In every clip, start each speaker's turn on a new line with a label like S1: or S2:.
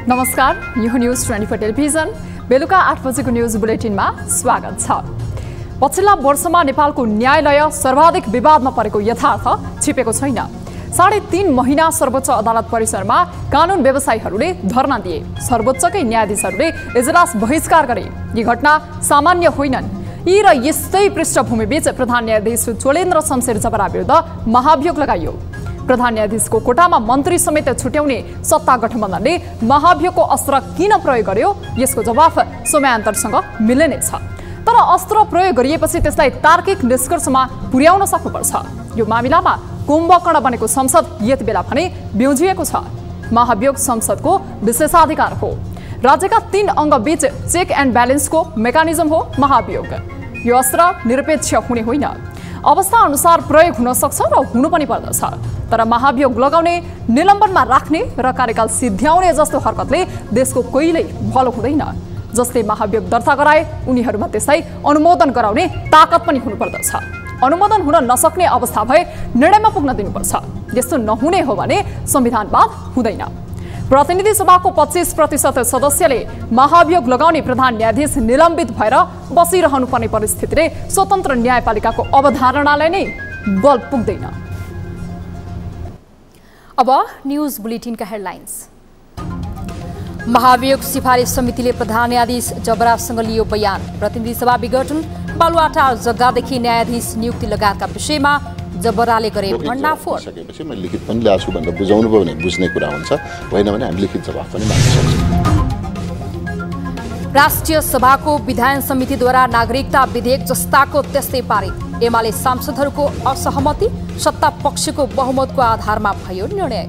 S1: नमस्कार, यो news 24 television बेलुका 8 बजेको न्यूज बुलेटिनमा स्वागत छ। पछिल्ला वर्षमा नेपालको न्यायालय सर्वाधिक विवादमा परेको यथार्थ छिपेको छैन। 3.5 महिना सर्वोच्च अदालत परिसरमा कानून व्यवसायीहरूले धरना दिए। सर्वोच्चकै न्यायाधीशहरूले इजलास बहिष्कार गरे। यी घटना सामान्य होइनन्। यी र यस्तै पृष्ठभूमिबीच प्रधान न्यायाधीश चोलेन्द्र शमशेर जबरा विरुद्ध महाभियोग लगाइयो। प्रधान न्यायाधीशको कोटामा मन्त्री समेत छुट्याउने सत्ता गठबन्धनले महाभियोगको अस्त्र किन प्रयोग गर्यो, यसको जवाफ समयान्तरसँग मिल्ने नै छ। तर अस्त्र प्रयोग गरिएपछि त्यसलाई तार्किक निष्कर्षमा पुर्याउन सक्नुपर्छ। यो मामिलामा कुम्भकर्ण बनेको संसद यति बेला भने ब्युजिएको छ। महाभियोग संसदको विशेषाधिकार हो। राज्यका 3 अङ्गबीच चेक एन्ड ब्यालेन्सको मेकानिजम हो महाभियोग। यो अस्त्र निरपेक्ष हुने होइन। अवस्था अनुसार प्रयोग हुन सक्छ र हुनु पनि पर्दछ। तर महाभियोग लगाउने, निलम्बनमा राख्ने र कार्यकाल सिद्ध्याउने जस्तो हरकतले देशको कहिल्यै भलो हुँदैन। जसले महाभियोग दर्ता गराए उनीहरूमा त्यसलाई अनुमोदन गराउने ताकत पनि हुनुपर्दछ। अनुमोदन हुन नसक्ने अवस्था भए निर्णयमा पुग्न दिनुपर्छ। यस्तो नहुने हो भने संविधानवाद हुँदैन। प्रतिनिधि सभाको 25% सदस्यले महाभियोग लगाउने प्रधान न्यायाधीश निलम्बित भएर बसिरहनु पर्ने परिस्थितिले स्वतन्त्र न्यायपालिकाको अवधारणालाई नै बल पुग्दैन। अब न्यूज बुलेटिनका हेडलाइन्स। महाभियोग सिफारिस समितिले प्रधान न्यायाधीश जबरासँग लियो बयान। प्रतिनिधि सभा विघटन, बालुवाटार जग्गादेखि न्यायाधीश नियुक्ति लगायतका विषयमा जबराले गरे भण्डाफोड।
S2: सकेपछि मैले लिखित पनि ल्याछु भनेर बुझाउनु भयो भने बुझ्ने कुरा हुन्छ, होइन भने हामी लिखित जवाफ पनि माग्न सक्छौँ।
S1: राष्ट्रिय सभाको विधायन समितिद्वारा नागरिकता विधेयक जस्ताको त्यस्तै पारित। एमाले सांसदहरूको असहमति, सत्ता पक्षको बहुमतको आधारमा भयो निर्णय।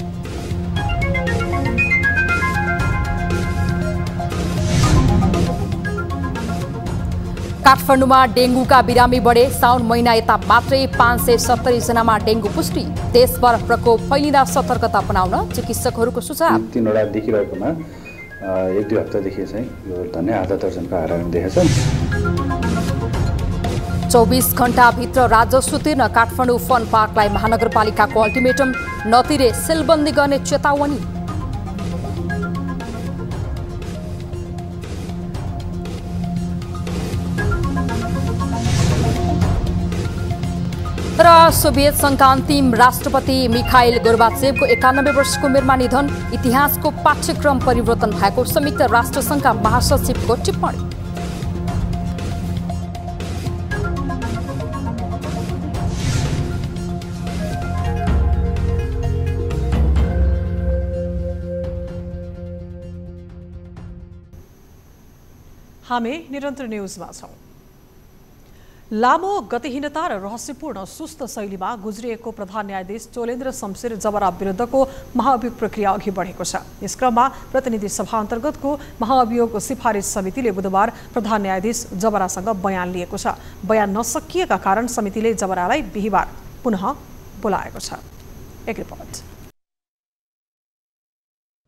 S1: काठमाडौँमा डेङ्गुका बिरामी बढे। साउन महिना यता मात्रै 570 जनामा डेङ्गु पुष्टि। देशभर प्रकोप फैलिँदा सतर्कता अपनाउन चिकित्सकहरूको सुझाव।
S3: 3वटा देखिरहेकोमा 1-2 हप्तादेखि चाहिँ यो धन्य आधा दर्जनको आराम देखेछ।
S1: 24 घण्टाभित्र राजस्व तिर्न काठमाडौँ फन पार्कलाई महानगरपालिकाको अल्टिमेटम, नतिरे सेलबन्दी गर्ने चेतावनी। र सोभियत संघका अन्तिम राष्ट्रपति मिखाइल गोर्बाचेभको 91 वर्षको उमेरमा निधन। इतिहासको पाठ्यक्रम परिवर्तन भएको संयुक्त राष्ट्र संघका महासचिवको टिप्पणी। हामी निरन्तर न्यूजमा छौं। लामो गतिहीनता र रहस्यपूर्ण सुस्त शैलीमा गुज्रिएको प्रधान न्यायाधीश चोलेन्द्र शमशेर जबरा विरुद्धको महाभियोग प्रक्रिया अघि बढेको छ। यस क्रममा प्रतिनिधि सभा अन्तर्गतको महाभियोग सिफारिस समितिले बुधबार प्रधान न्यायाधीश जबरासँग बयान लिएको छ। बयान नसकिएका कारण समितिले जबरालाई बिहीबार पुनः बोलाएको छ। एक रिपोर्ट।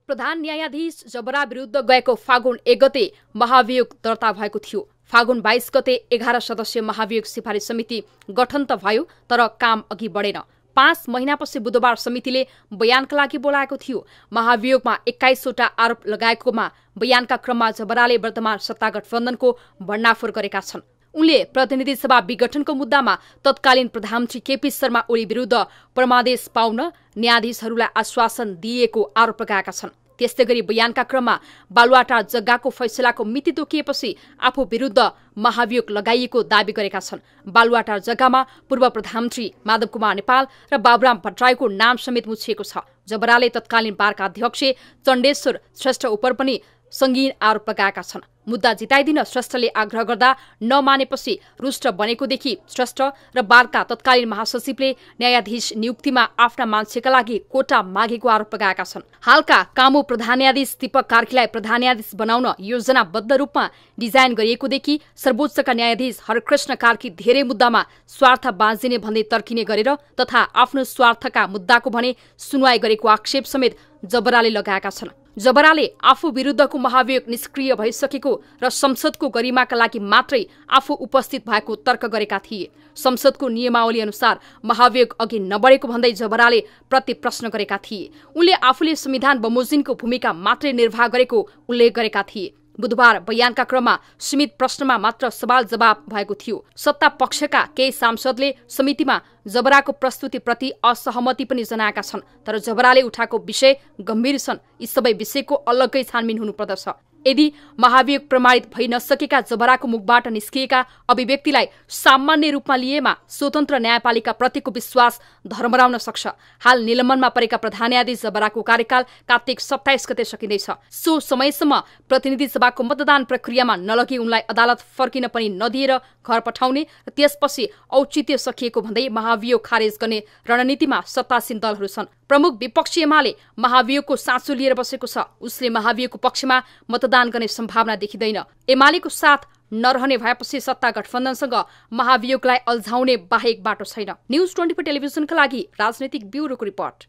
S1: प्रधान न्यायाधीश जबरा विरुद्ध गएको फागुन 1 गते महाभियोग दर्ता भएको थियो। फागुन 22 गते 11 सदस्यीय महाभियोग सिफारिस समिति गठन त भयो, तर काम अघि बढेन। 5 महिनापछि बुधबार समितिले बयानका लागि बोलाएको थियो। महाभियोगमा 21वटा आरोप लगाएकोमा बयानका क्रममा जबराले वर्तमान सत्ता गठबन्धनको भण्डाफोड गरेका छन्। उनले प्रतिनिधि सभा विघटनको मुद्दामा तत्कालीन प्रधानमन्त्री केपी शर्मा ओली विरुद्ध परमादेश पाउन न्यायाधीशहरूलाई आश्वासन दिएको आरोप लगाएका छन्। त्यस्तै गरी बयानका क्रममा बालुवाटार जग्गाको फैसलाको मिति तोकिएपछि आफू विरुद्ध महाभियोग लगाइएको दावी गरेका छन्। बालुवाटार जग्गामा पूर्व प्रधानमन्त्री माधव कुमार नेपाल र बाबुराम भट्टराईको नाम समेत मुछिएको छ। जबराले तत्कालीन बारका अध्यक्ष चण्डेश्वर श्रेष्ठ उप पनि संगीन आरोप लगाएका छन्। मुद्दा जिताइदिन श्रेष्ठले आग्रह गर्दा नमानेपछि रुष्ट बनेकोदेखि श्रेष्ठ र बारका तत्कालीन महासचिवले न्यायाधीश नियुक्तिमा आफ्ना मान्छेका लागि कोटा मागेको आरोप लगाएका छन्। हालका कामु प्रधान न्यायाधीश दीपक कार्कीलाई प्रधान न्यायाधीश बनाउन योजनाबद्ध रूपमा डिजाइन गरिएकोदेखि सर्वोच्चका न्यायाधीश हरकृष्ण कार्की धेरै मुद्दामा स्वार्थ बाँझिने भन्दै तर्किने गरेर तथा आफ्नो स्वार्थका मुद्दाको भने सुनवाई गरेको आक्षेप समेत जबराले लगाएका छन्।
S4: जबराले आफू विरुद्धको महाभियोग निष्क्रिय भइसकेको र संसदको गरिमाका लागि मात्रै आफू उपस्थित भएको तर्क गरेका थिए। संसदको नियमावली अनुसार महाभियोग अघि नबढेको भन्दै जबराले प्रति प्रश्न गरेका थिए। उनले आफूले संविधान बमोजिमको भूमिका मात्रै निर्वाह गरेको उल्लेख गरेका थिए। बुधबार बयानका क्रममा सीमित प्रश्नमा मात्र सवाल जवाब भएको थियो। सत्ता पक्षका केही सांसदले समितिमा जबराको प्रस्तुतिप्रति असहमति पनि जनाएका छन्, तर जबराले उठाएको विषय गम्भीर छन्। यी सबै विषयको अलग्गै छानबिन हुनुपर्दछ। यदि महाभियोग प्रमाणित भइ नसकेका जबराको मुखबाट निस्किएका अभिव्यक्तिलाई सामान्य रूपमा लिएमा स्वतन्त्र न्यायपालिका प्रतिको विश्वास धर्मराउन सक्छ। हाल निलम्बनमा परेका प्रधान न्यायाधीश जबराको कार्यकाल कार्तिक 27 गते सकिँदैछ। सो समयसम्म प्रतिनिधि सभाको मतदान प्रक्रियामा नलगी उनलाई अदालत फर्किन पनि नदिएर घर पठाउने र त्यसपछि औचित्य सकिएको भन्दै महाभियोग खारेज गर्ने रणनीतिमा सत्तासीन दलहरू छन्। प्रमुख विपक्षी एमाले महाभियोगको साँचो लिएर बसेको छ। उसले महाभियोगको पक्षमा मतदान गर्ने सम्भावना देखिँदैन। एमालेको साथ नरहने भएपछि सत्ता गठबन्धनसँग महाभियोगलाई अल्झाउने बाहेक बाटो छैन। न्यूज 24 टेलिभिजनका लागि राजनैतिक ब्युरोको रिपोर्ट।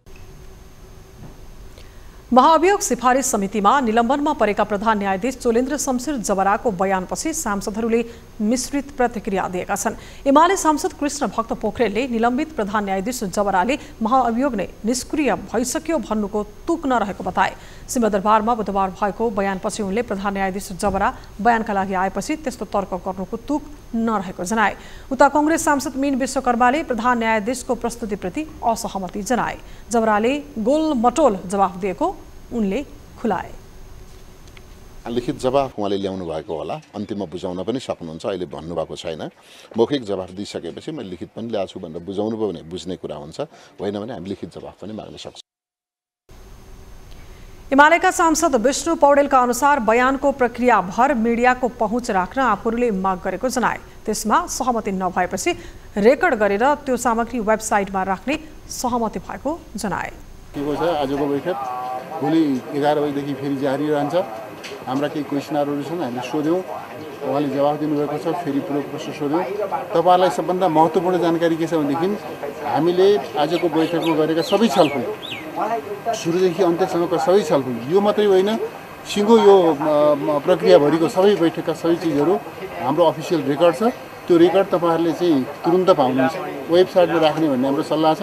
S1: महाभियोग सिफारिस समितिमा निलम्बनमा परेका प्रधान न्यायाधीश चोलेन्द्र शमशेर जबराको बयानपछि सांसदहरूले मिश्रित प्रतिक्रिया दिएका छन्। एमाले सांसद कृष्ण भक्त पोखरेलले निलम्बित प्रधान न्यायाधीश जबराले महाअभियोग नै निष्क्रिय भइसक्यो भन्नुको तुक नरहेको बताए। सिंहदरबारमा बुधबार भएको बयानपछि उनले प्रधान न्यायाधीश जबरा बयानका लागि आएपछि त्यस्तो तर्क गर्नुको तुक नरहेको जनाए। उता कांग्रेस सांसद मीन विश्वकर्माले प्रधान न्यायाधीशको प्रस्तुतिप्रति असहमति जनाए। जबराले गोलमटोल जवाफ दिएको उनले खुलाए।
S2: लिखित जवाफ उहाँले ल्याउनु भएको होला, अन्तिममा बुझाउन पनि सक्नुहुन्छ। अहिले भन्नुभएको छैन। मौखिक जवाफ दिइसकेपछि मैले लिखित पनि ल्याएको छु भनेर बुझाउनु भयो भने बुझ्ने कुरा हुन्छ, होइन भने हामी लिखित जवाफ पनि माग्न सक्छौँ। एमालेका सांसद विष्णु पौडेलका अनुसार बयानको प्रक्रियाभर मिडियाको पहुँच राख्न आफूहरूले माग गरेको जनाए। त्यसमा सहमति नभएपछि रेकर्ड गरेर त्यो सामग्री वेबसाइटमा राख्ने सहमति भएको जनाए।
S5: आजको बैठक भोलि 11 बजेदेखि फेरि जारी रहन्छ। हाम्रा केही क्वेसनहरू छन्, हामीले सोध्यौँ, उहाँले जवाफ दिनुभएको छ। फेरि पूरक प्रश्न सोध्यौँ। तपाईँहरूलाई सबभन्दा महत्त्वपूर्ण जानकारी के छ भनेदेखि हामीले आजको बैठकमा गरेका सबै छलफल, सुरुदेखि अन्त्यसम्मका सबै छलफल, यो मात्रै होइन, सिङ्गो यो प्रक्रियाभरिको सबै बैठकका सबै चिजहरू हाम्रो अफिसियल रेकर्ड छ। त्यो रेकर्ड तपाईँहरूले चाहिँ तुरुन्त पाउनुहुन्छ। वेबसाइटमा राख्ने भन्ने हाम्रो सल्लाह छ।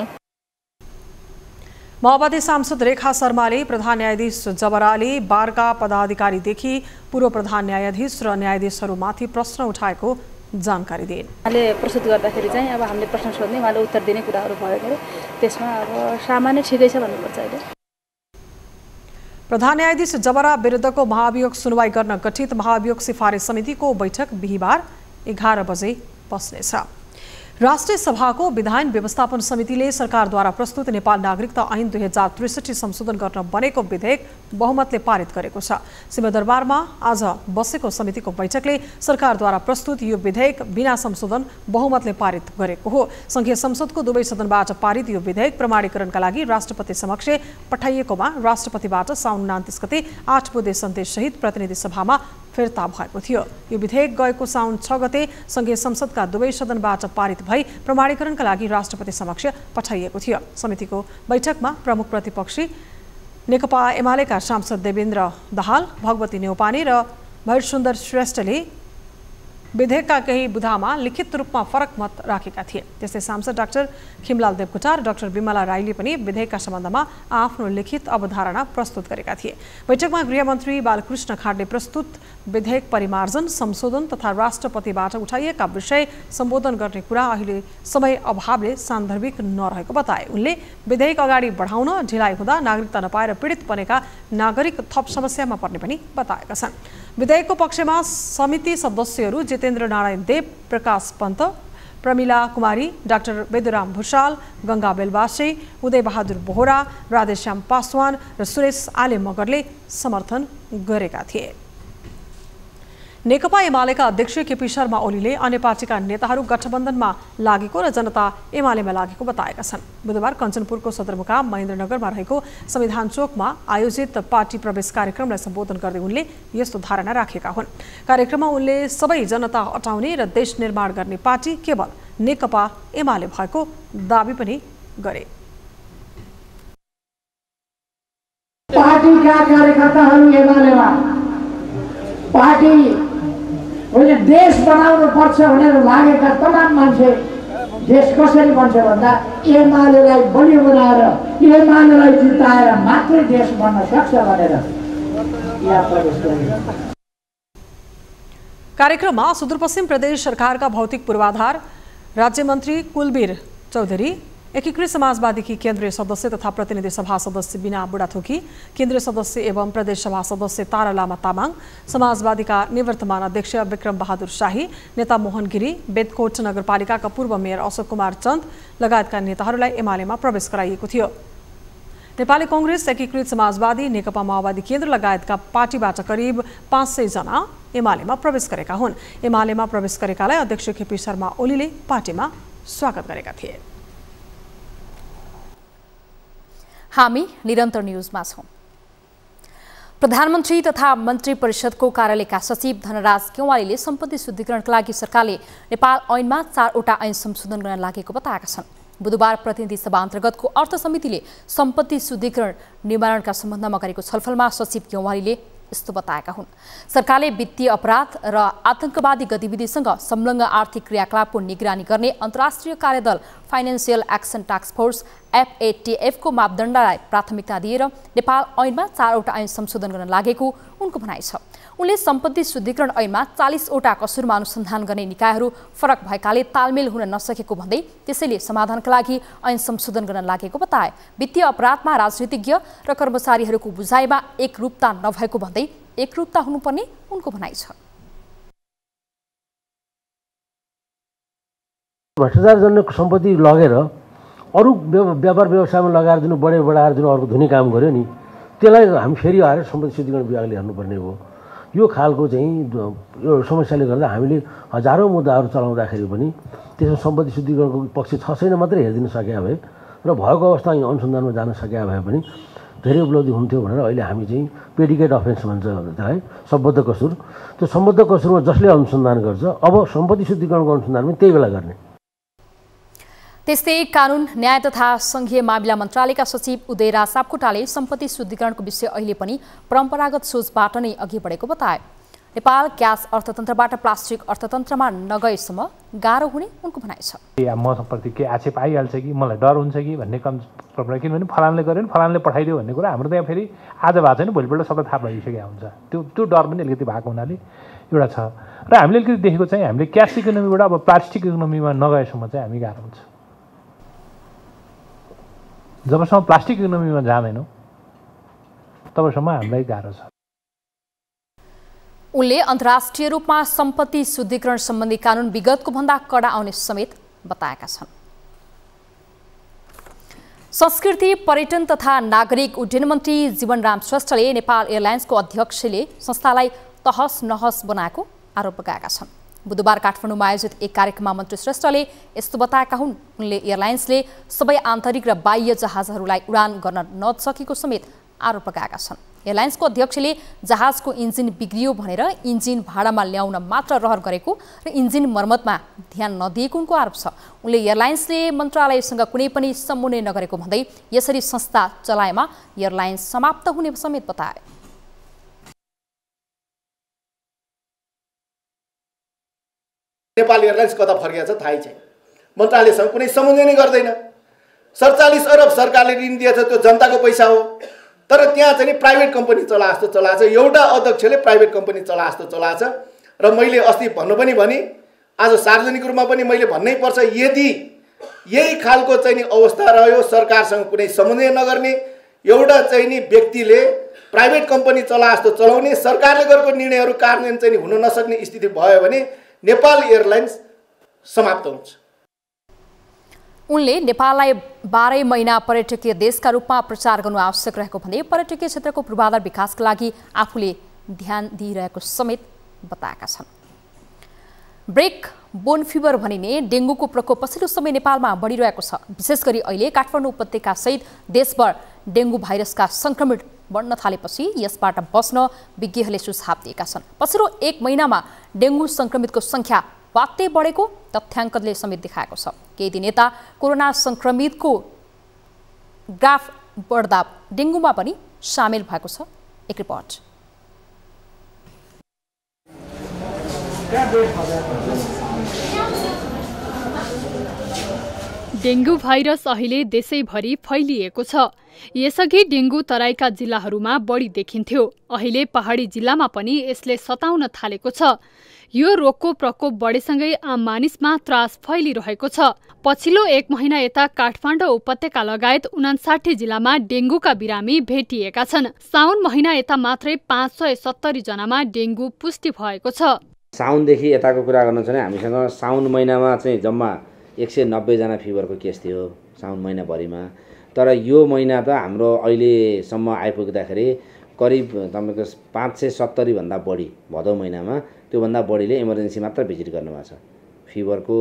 S1: माओवादी सांसद रेखा शर्माले प्रधान न्यायाधीश जबराले बारका पदाधिकारीदेखि पूर्व प्रधान न्यायाधीश र न्यायाधीशहरूमाथि प्रश्न उठाएको जानकारी दिए।
S6: उहाँले प्रस्तुत गर्दाखेरि चाहिँ अब हामीले प्रश्न सोध्ने, उहाँले उत्तर दिने कुराहरू भयो गरे, त्यसमा अब सामान्य ठिकै छ भन्नुपर्छ। अहिले
S1: प्रधान न्यायाधीश जबरा विरुद्धको महाभियोग सुनवाई गर्न गठित महाभियोग सिफारिस समितिको बैठक बिहीबार 11 बजे बस्नेछ। राष्ट्रिय सभाको विधान व्यवस्थापन समितिले सरकारद्वारा प्रस्तुत नेपाल नागरिकता ऐन 2063 संशोधन गर्न बनेको विधेयक बहुमतले पारित गरेको छ। सिंहदरबारमा आज बसेको समितिको बैठकले सरकारद्वारा प्रस्तुत यो विधेयक बिना संशोधन बहुमतले पारित गरेको हो। संघीय संसदको दुवै सदनबाट पारित यो विधेयक प्रमाणीकरणका लागि राष्ट्रपति समक्ष पठाइएकोमा राष्ट्रपतिबाट साउन 29 गते 8 बुँदे सन्देशसहित प्रतिनिधि सभामा फिर्ता भएको थियो। यो विधेयक गएको साउन 6 गते संघीय संसदका दुवै सदनबाट पारित भई प्रमाणीकरणका लागि राष्ट्रपति समक्ष पठाइएको थियो। समितिको बैठकमा प्रमुख प्रतिपक्षी नेकपा एमालेका सांसद देवेन्द्र दाहाल, भगवती नेउपाने र भैरसुन्दर श्रेष्ठले विधेयकका केही बुँदामा लिखित रूपमा फरक मत राखेका थिए। त्यस्तै सांसद डाक्टर खिमलाल देवकोटा र डाक्टर विमला राईले पनि विधेयकका सम्बन्धमा आफ्नो लिखित अवधारणा प्रस्तुत गरेका थिए। बैठकमा गृहमन्त्री बालकृष्ण खाडले प्रस्तुत विधेयक परिमार्जन, संशोधन तथा राष्ट्रपतिबाट उठाइएका विषय सम्बोधन गर्ने कुरा अहिले समय अभावले सान्दर्भिक नरहेको बताए। उनले विधेयक अगाडि बढाउन ढिलाइ हुँदा नागरिकता नपाएर पीडित बनेका नागरिक थप समस्यामा पर्ने पनि बताएका छन्। विधेयकको पक्षमा समिति सदस्यहरू जितेन्द्र नारायण देव, प्रकाश पन्त, प्रमिला कुमारी, डाक्टर वेदुराम भूषाल, गंगा बेलवासे, उदय बहादुर बोहरा, राधेश्याम पासवान र सुरेश आले मगरले समर्थन गरेका थिए। नेकपा एमालेका अध्यक्ष केपी शर्मा ओलीले अन्य पार्टीका नेताहरू गठबन्धनमा लागेको र जनता एमालेमा लागेको बताएका छन्। बुधबार कञ्चनपुरको सदरमुकाम महेन्द्रनगरमा रहेको संविधान चोकमा आयोजित पार्टी प्रवेश कार्यक्रमलाई सम्बोधन गर्दै उनले यस्तो धारणा राखेका हुन्। कार्यक्रममा उनले सबै जनता हटाउने र देश निर्माण गर्ने पार्टी केवल नेकपा एमाले भएको दाबी पनि गरे।
S7: पार्टी पार्टीका कार्यकर्ताहरू एमालेमा पार्टी होइन देश बनाउनु पर्छ भनेर लागेका तमाम मान्छे देश कसरी बन्छ भन्दा एमालेलाई बलियो बनाएर एमालेलाई जिताएर मात्रै देश बन्न सक्छ भनेर यहाँ प्रवेश गरे।
S2: कार्यक्रममा सुदूरपश्चिम प्रदेश सरकारका भौतिक पूर्वाधार राज्यमन्त्री कुलबीर चौधरी, एकीकृत समाजवादीकी केन्द्रीय सदस्य तथा प्रतिनिधि सभा सदस्य बिना बुढाथोकी, केन्द्रीय सदस्य एवं प्रदेश सभा सदस्य तारा लामा तामाङ, समाजवादीका निवर्तमान अध्यक्ष विक्रम बहादुर शाही, नेता मोहन गिरी, बेदकोट नगरपालिकाका पूर्व मेयर अशोक कुमार चन्द लगायतका नेताहरूलाई एमालेमा प्रवेश गराइएको थियो। नेपाली कांग्रेस, एकीकृत समाजवादी, नेकपा माओवादी केन्द्र लगायतका पार्टीबाट करिब 500 जना एमालेमा प्रवेश गरेका हुन्। एमालेमा प्रवेश गरेकालाई अध्यक्ष केपी शर्मा ओलीले पार्टीमा स्वागत गरेका थिए।
S4: हामी निरन्तर न्यूजमा छौं। प्रधानमन्त्री तथा मन्त्री परिषदको कार्यालयका सचिव धनराज केवालीले सम्पत्ति शुद्धिकरणका लागि सरकारले नेपाल ऐनमा 4वटा ऐन संशोधन गर्न लागेको बताएका छन्। बुधबार प्रतिनिधि सभा अन्तर्गतको अर्थ समितिले सम्पत्ति शुद्धिकरण निवारणका सम्बन्धमा गरेको छलफलमा सचिव केवालीले यस्तो बताएका हुन्। सरकारले वित्तीय अपराध र आतंकवादी गतिविधिसँग संलग्न आर्थिक क्रियाकलापको निगरानी गर्ने अन्तर्राष्ट्रिय कार्यदल financial action task force FATF को मापदण्डलाई प्राथमिकता दिएर नेपाल ऐनमा 4वटा ऐन संशोधन गर्न लागेको उनको भनाइ छ। उनले सम्पत्ति शुद्धिकरण ऐनमा 40वटा कसुरमा अनुसन्धान गर्ने निकायहरू फरक भएकाले तालमेल हुन नसकेको भन्दै त्यसैले समाधानका लागि ऐन संशोधन गर्न लागेको बताए। वित्तीय अपराधमा राजनीतिज्ञ र कर्मचारीहरूको बुझाइमा एकरूपता नभएको भन्दै एकरूपता हुनुपर्ने उनको भनाइ छ।
S8: भ्रष्टाचारजन्य सम्पत्ति लगेर अरू व्यापार व्यवसायमा लगाएर दिनु, बढाएर दिनु, अर्को धुनी काम गर्यो नि, त्यसलाई हामी फेरि आएर सम्पत्ति शुद्धिकरण विभागले हेर्नुपर्ने हो। यो खालको चाहिँ यो समस्याले गर्दा हामीले हजारौँ मुद्दाहरू चलाउँदाखेरि पनि त्यसमा सम्पत्ति शुद्धिकरणको पक्ष छ छैन मात्रै हेरिदिन सके भए र भएको अवस्था अनुसन्धानमा जान सके भए पनि धेरै उपलब्धि हुन्थ्यो भनेर अहिले हामी चाहिँ पेडिकेट अफेन्स भन्छ त्यसलाई, सम्बद्ध कसुर। त्यो सम्बद्ध कसुरमा जसले अनुसन्धान गर्छ अब सम्पत्ति शुद्धिकरणको अनुसन्धान पनि त्यही बेला गर्ने।
S4: त्यस्तै कानुन, न्याय तथा संघीय मामिला मन्त्रालयका सचिव उदयराज सापकोटाले सम्पत्ति शुद्धिकरणको विषय अहिले पनि परम्परागत सोचबाट नै अघि बढेको बताए। नेपाल ग्यास अर्थतन्त्रबाट प्लास्टिक अर्थतन्त्रमा नगएसम्म गाह्रो हुने उनको भनाइ छ।
S9: मप्रति के आक्षेप आइहाल्छ कि मलाई डर हुन्छ कि भन्ने कम, किनभने फलानले गर्यो नि फलानले पठाइदियो भन्ने कुरा हाम्रो त्यहाँ फेरि आज भएको छैन, भोलिपल्ट सबै थाहा भइसकेको हुन्छ। त्यो डर पनि अलिकति भएको हुनाले एउटा छ। र हामीले अलिकति देखेको चाहिँ हामीले क्यास इकोनोमीबाट अब प्लास्टिक इकोनोमीमा नगएसम्म चाहिँ हामी गाह्रो हुन्छ। जबसम्म प्लास्टिक इकोनोमीमा जाँदैनौँ तबसम्म हामीलाई गाह्रो छ।
S4: उनले अन्तर्राष्ट्रिय रूपमा सम्पत्ति शुद्धिकरण सम्बन्धी कानुन विगतको भन्दा कडा आउने समेत बताएका छन्। संस्कृति, पर्यटन तथा नागरिक उड्डयन मन्त्री जीवनराम श्रेष्ठले नेपाल एयरलाइन्सको अध्यक्षले संस्थालाई तहस नहस बनाएको आरोप लगाएका छन्। बुधबार काठमाडौँमा आयोजित एक कार्यक्रममा मन्त्री श्रेष्ठले यस्तो बताएका हुन्। उनले एयरलाइन्सले सबै आन्तरिक र बाह्य जहाजहरूलाई उडान गर्न नसकेको समेत आरोप लगाएका छन्। एयरलाइन्सको अध्यक्षले जहाजको इन्जिन बिग्रियो भनेर इन्जिन भाडामा ल्याउन मात्र रहर गरेको र इन्जिन मर्मतमा ध्यान नदिएको उनको आरोप छ। उनले एयरलाइन्सले मन्त्रालयसँग कुनै पनि समन्वय नगरेको भन्दै यसरी संस्था चलाएमा एयरलाइन्स समाप्त हुने समेत बताए।
S10: नेपाल एयरलाइन्स कता फर्किया छ थाहै छैन। मन्त्रालयसँग कुनै समन्वय नै गर्दैन। 47 अरब सरकारले ऋण दिएछ, त्यो जनताको पैसा हो। तर त्यहाँ चाहिँ नि प्राइभेट कम्पनी चला जस्तो चलाछ, एउटा अध्यक्षले प्राइभेट कम्पनी चला जस्तो चलाछ। र मैले अस्ति भन्नु पनि भने, आज सार्वजनिक रूपमा पनि मैले भन्नै पर्छ, यदि यही खालको चाहिँ नि अवस्था रह्यो, सरकारसँग कुनै समन्वय नगर्ने, एउटा चाहिँ नि व्यक्तिले प्राइभेट कम्पनी चला जस्तो चलाउने, सरकारले गरेको निर्णयहरू कार्यान्वयन चाहिँ हुन नसक्ने स्थिति भयो भने नेपाल एयरलाइन्स समाप्त हुन्छ।
S4: उनले नेपाललाई 12 महिना पर्यटकीय देशका रूपमा प्रचार गर्नु आवश्यक रहेको भन्दै पर्यटकीय क्षेत्रको पूर्वाधार विकासका लागि आफूले ध्यान दिइरहेको समेत बताएका छन्। ब्रेक बोन फिभर भनिने डेङ्गुको प्रकोप पछिल्लो समय नेपालमा बढिरहेको छ। विशेष गरी अहिले काठमाडौँ उपत्यका सहित देशभर डेङ्गु भाइरसका संक्रमण बढ्न थालेपछि यसबाट बस्न विज्ञहरूले सुझाव दिएका छन्। पछिल्लो 1 महिनामा डेङ्गु संक्रमितको संख्या वात्तै बढेको तथ्याङ्कले समेत देखाएको छ। केही दिन यता कोरोना संक्रमितको ग्राफ बढ्दा डेङ्गुमा पनि सामेल भएको छ। एक रिपोर्ट।
S11: डेंगू भाइरस अहिले देशैभरि फैलिएको छ। यसअघि डेंगू तराईका जिल्लाहरूमा बढी देखिन्थ्यो। अहिले पहाडी जिल्लामा पनि यसले सताउन थालेको छ। यो रोगको प्रकोप बढेसँगै आम मानिसमा त्रास फैलिरहेको छ। पछिल्लो 1 महिना यता काठमाडौँ उपत्यका लगायत 59 जिल्लामा डेंगूका बिरामी भेटिएका छन्। साउन महिना यता मात्रै 570 जनामा डेंगू पुष्टि भएको छ।
S12: साउनदेखि यताको कुरा गर्न छ भने हामीसँग साउन महिनामा चाहिँ जम्मा 190 जना फिभरको केस थियो साउन महिनाभरिमा। तर यो महिना त हाम्रो अहिलेसम्म आइपुग्दाखेरि करिब तपाईँको 570 भन्दा बढी भदौ महिनामा, त्योभन्दा बढीले इमर्जेन्सी मात्र भिजिट गर्नुभएको छ। फिभरको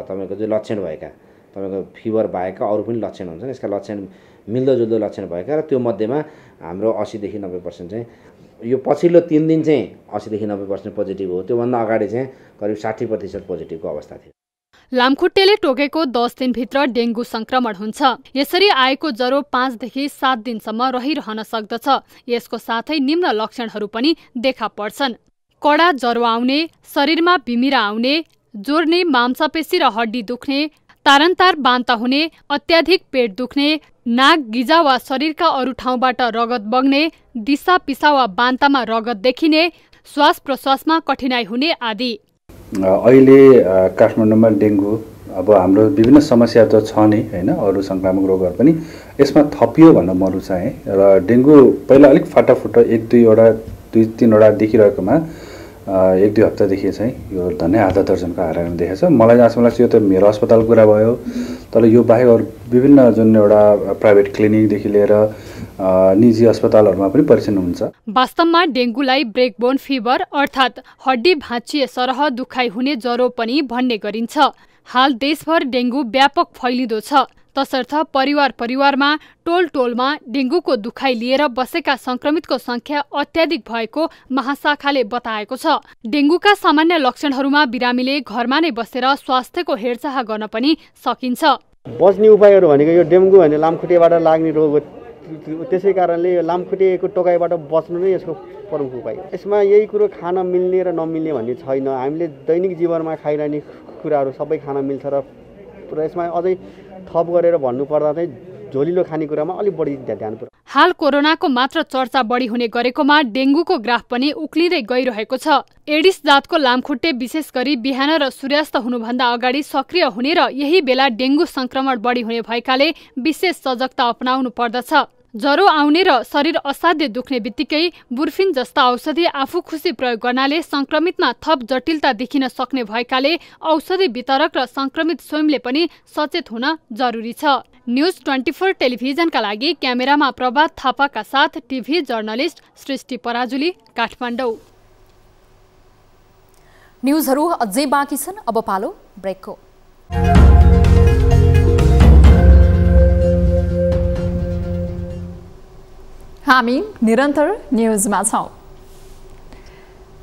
S12: तपाईँको जो लक्षण भएका, तपाईँको फिभर बाहेकका अरू पनि लक्षण हुन्छन्। यसका लक्षण मिल्दोजुल्दो लक्षण भएका र त्यो मध्येमा हाम्रो 80 देखि 90% चाहिँ यो पछिल्लो 3 दिन चाहिँ 80 देखि 90% पोजिटिभ हो। त्योभन्दा अगाडि चाहिँ करिब 60% पोजिटिभको अवस्था थियो।
S11: लामखुट्टेले टोकेको 10 दिनभित्र डेंगू संक्रमण हुन्छ। यसरी आएको ज्वरो 5 देखि 7 दिनसम्म रहिरहन सक्दछ। यसको साथै निम्न लक्षणहरू पनि देखा पर्छन्। कडा ज्वरो आउने, शरीरमा बिमिरा आउने, जोर्ने, मांसपेशी र हड्डी दुख्ने, तारन्तार बान्ता हुने, अत्याधिक पेट दुख्ने, नाक, गिजा वा शरीरका अरू ठाउँबाट रगत बग्ने, दिसा पिसा वा बान्तामा रगत देखिने, श्वास प्रश्वासमा कठिनाइ हुने आदि।
S3: अहिले काठमाडौँमा डेङ्गु अब हाम्रो विभिन्न समस्या त छ नै हैन, अरू संक्रामक रोगहरू पनि यसमा थपियो भन्न म रुचाएँ। र डेङ्गु पहिला अलिक फाटाफुट्टा 1-2 वटा देखिरहेकोमा 1-2 हप्तादेखि चाहिँ यो धन्य आधा दर्जनको हाराहारी देखेछ। मलाई जहाँसम्म लाग्छ यो त मेरो अस्पताल कुरा भयो, तर यो बाहेक अरू विभिन्न जुन एउटा प्राइभेट क्लिनिकदेखि लिएर निजी अस्पतालहरूमा पनि परीक्षण हुन्छ।
S11: वास्तवमा डेंगूलाई ब्रेकबोन फिभर अर्थात् हड्डी भाँचिए सरह दुखाइ हुने ज्वरो पनि भन्ने गरिन्छ। हाल देशभर डेंगू व्यापक फैलिँदो छ। तसर्थ परिवारमा टोलमा डेंगूको दुखाइ लिएर बसेका संक्रमितको संख्या अत्याधिक भएको महाशाखाले बताएको छ। डेंगूका सामान्य लक्षणहरूमा बिरामीले घरमा नै बसेर स्वास्थ्यको हेरचाह गर्न पनि सकिन्छ।
S13: बच्ने उपायहरू भनेको यो डेंगू भने लामखुट्टेबाट लाग्ने रोग हो। त्यसै कारणले यो लामखुट्टेको टोकाइबाट बच्नु नै यसको प्रमुख उपाय हो। यसमा यही कुरो खान मिल्ने र नमिल्ने भन्ने छैन। हामीले दैनिक जीवनमा खाइरहने कुराहरू सबै खान मिल्छ र यसमा अझै थप गरेर भन्नुपर्दा चाहिँ झोलिलो खानेकुरामा अलिक बढी ध्यान पर्छ।
S11: हाल कोरोनाको मात्र चर्चा बढी हुने गरेकोमा डेंगूको ग्राफ पनि उक्लिँदै गइरहेको छ। एडिस जातको लामखुट्टे विशेष गरी बिहान र सूर्यास्त हुनुभन्दा अगाडि सक्रिय हुने र यही बेला डेंगू संक्रमण बढी हुने भएकाले विशेष सजगता अपनाउनु पर्दछ। ज्वरो आउने र शरीर असाध्य दुख्ने बित्तिकै बुर्फिन जस्ता औषधि आफू खुसी प्रयोग गर्नाले संक्रमितमा थप जटिलता देखिन सक्ने भएकाले औषधि वितरक र संक्रमित स्वयंले पनि सचेत हुन जरुरी छ। न्यूज 24 टेलिभिजनका लागि क्यामेरामा प्रभात थापाका साथ टिभी जर्नलिस्ट सृष्टि पराजुली, काठमाडौँ।
S4: न्यूजहरू अझै बाँकी छन्, अब पालो ब्रेकको।
S1: हामी निरन्तर न्यूजमा छौं।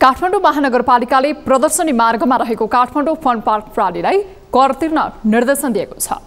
S1: काठमाडौँ महानगरपालिकाले प्रदर्शनी मार्गमा रहेको काठमाडौँ फन पार्क प्रणालीलाई कर तिर्न निर्देशन दिएको छ।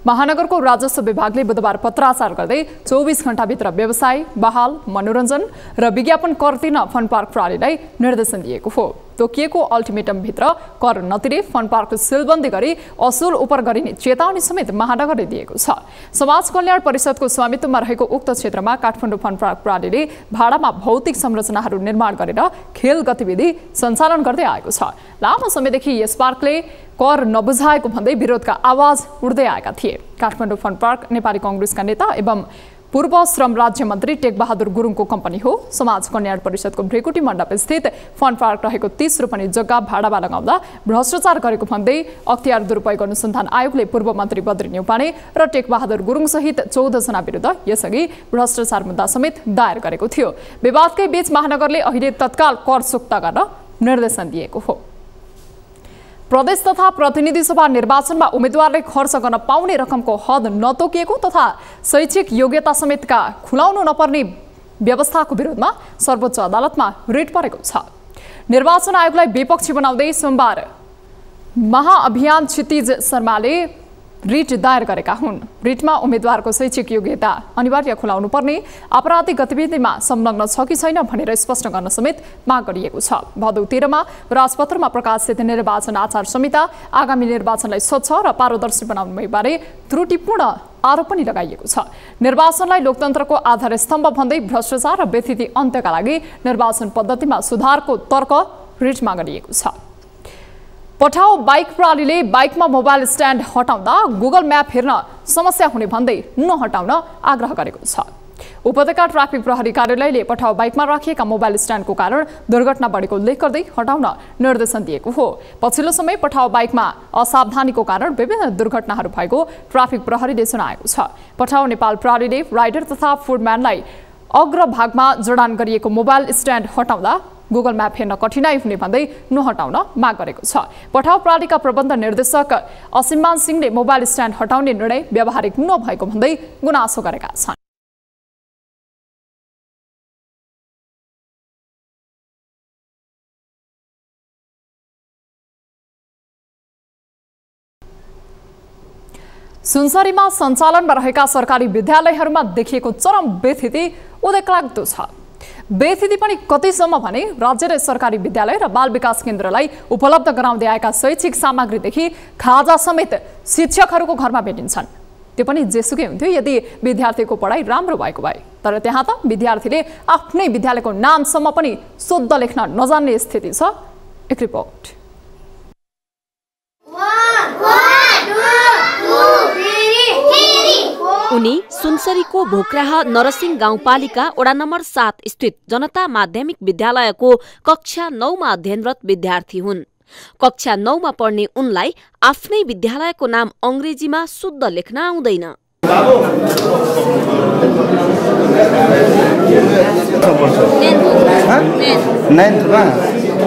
S1: महानगरको राजस्व विभागले बुधबार पत्राचार गर्दै 24 घण्टाभित्र व्यवसाय, बहाल, मनोरञ्जन र विज्ञापन कर तिर्न फन पार्क प्रणालीलाई निर्देशन दिएको हो। तोकिएको अल्टिमेटमभित्र कर नतिरे फन पार्कको सिलबन्दी गरी असुल उपर गरिने चेतावनी समेत महानगरले दिएको छ। समाज कल्याण परिषदको स्वामित्वमा रहेको उक्त क्षेत्रमा काठमाडौँ फन पार्क प्रणालीले भाडामा भौतिक संरचनाहरू निर्माण गरेर खेल गतिविधि सञ्चालन गर्दै आएको छ। लामो समयदेखि यस पार्कले कर नबुझाएको भन्दै विरोधका आवाज उठ्दै आएका थिए। काठमाडौँ फन पार्क नेपाली कांग्रेसका नेता एवं पूर्व श्रम राज्य मन्त्री टेकबहादुर गुरुङको कम्पनी हो। समाज कल्याण परिषदको भ्रेकुटी मण्डप स्थित फन पार्क रहेको 30 रोपनी जग्गा भाडामा लगाउँदा भ्रष्टाचार गरेको भन्दै अख्तियार दुरुपयोग अनुसन्धान आयोगले पूर्व मन्त्री बद्री न्यौपाने र टेकबहादुर गुरुङ सहित 14 जना विरुद्ध यसअघि भ्रष्टाचार मुद्दा समेत दायर गरेको थियो। विवादकै बीच महानगरले अहिले तत्काल कर चुक्ता गर्न निर्देशन दिएको हो। प्रदेश तथा प्रतिनिधि सभा निर्वाचनमा उम्मेदवारले खर्च गर्न पाउने रकमको हद नतोकिएको तथा शैक्षिक योग्यता समेतका खुलाउनु नपर्ने व्यवस्थाको विरोधमा सर्वोच्च अदालतमा रिट परेको छ। निर्वाचन आयोगलाई विपक्षी बनाउँदै सोमबार महाअभियान क्षितिज शर्माले रिट दायर गरेका हुन्। रिटमा उम्मेद्वारको शैक्षिक योग्यता अनिवार्य खुलाउनु पर्ने, आपराधिक गतिविधिमा संलग्न छ कि छैन भनेर स्पष्ट गर्न समेत माग गरिएको छ। भदौ 13 मा राजपत्रमा प्रकाशित निर्वाचन आचार संहिता आगामी निर्वाचनलाई स्वच्छ र पारदर्शी बनाउने बारे त्रुटिपूर्ण आरोप पनि लगाइएको छ। निर्वाचनलाई लोकतन्त्रको आधार स्तम्भ भन्दै भ्रष्टाचार र व्यथिति अन्त्यका लागि निर्वाचन पद्धतिमा सुधारको तर्क रिटमा गरिएको छ। पठाउ बाइक प्रणालीले बाइकमा मोबाइल स्ट्यान्ड हटाउँदा गुगल म्याप हेर्न समस्या हुने भन्दै नहटाउन आग्रह गरेको छ। उपत्यका ट्राफिक प्रहरी कार्यालयले पठाउ बाइकमा राखिएका मोबाइल स्ट्यान्डको कारण दुर्घटना बढेको उल्लेख गर्दै हटाउन निर्देशन दिएको हो। पछिल्लो समय पठाउ बाइकमा असावधानीको कारण विभिन्न दुर्घटनाहरू भएको ट्राफिक प्रहरीले जनाएको छ। पठाउ नेपाल प्रहरीले राइडर तथा फुडम्यानलाई अग्रभागमा जडान गरिएको मोबाइल स्ट्यान्ड हटाउँदा गुगल म्याप हेर्न कठिनाई हुने भन्दै नहटाउन माग गरेको छ। पठाउ प्रणालीका प्रबन्ध निर्देशक असिमान सिंहले मोबाइल स्ट्यान्ड हटाउने निर्णय व्यावहारिक नभएको भन्दै गुनासो गरेका छन्। सुनसरीमा सञ्चालनमा रहेका सरकारी विद्यालयहरूमा देखिएको चरम बेथिति उदेकलाग्दो छ। बेथिति पनि कतिसम्म भने राज्य र सरकारी विद्यालय र बाल विकास केन्द्रलाई उपलब्ध गराउँदै आएका शैक्षिक सामग्रीदेखि खाजा समेत शिक्षकहरूको घरमा भेटिन्छन्। त्यो पनि जेसुकै हुन्थ्यो यदि विद्यार्थीको पढाइ राम्रो भएको भए। तर त्यहाँ त विद्यार्थीले आफ्नै विद्यालयको नामसम्म पनि शुद्ध लेख्न नजान्ने स्थिति छ। एक रिपोर्ट।
S14: उनी सुनसरीको भोक्राह नरसिंह गाउँपालिका वडा नम्बर 7 स्थित जनता माध्यमिक विद्यालयको कक्षा 9 मा अध्ययनरत विद्यार्थी हुन्। कक्षा 9 मा पढ्ने उनलाई आफ्नै विद्यालयको नाम अंग्रेजीमा शुद्ध लेख्न आउँदैन।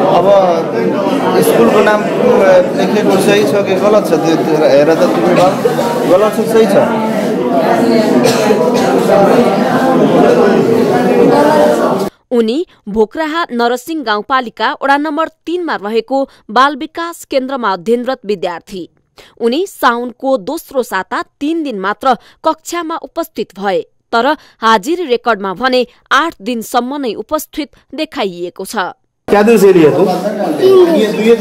S15: अब स्कुलको नाम लेखेको सही छ कि गलत छ त्यो हेर त तिमी गलत छ सही छ।
S14: उनी भोक्राहा नरसिंह गाउँपालिका वडा नम्बर 3 मा रहेको बाल विकास केन्द्रमा अध्ययनरत विद्यार्थी। उनी साउनको दोस्रो साता 3 दिन मात्र कक्षामा उपस्थित भए, तर हाजिरी रेकर्डमा भने 8 दिनसम्म नै उपस्थित देखाइएको छ।
S16: क्या दिन से लिए तू?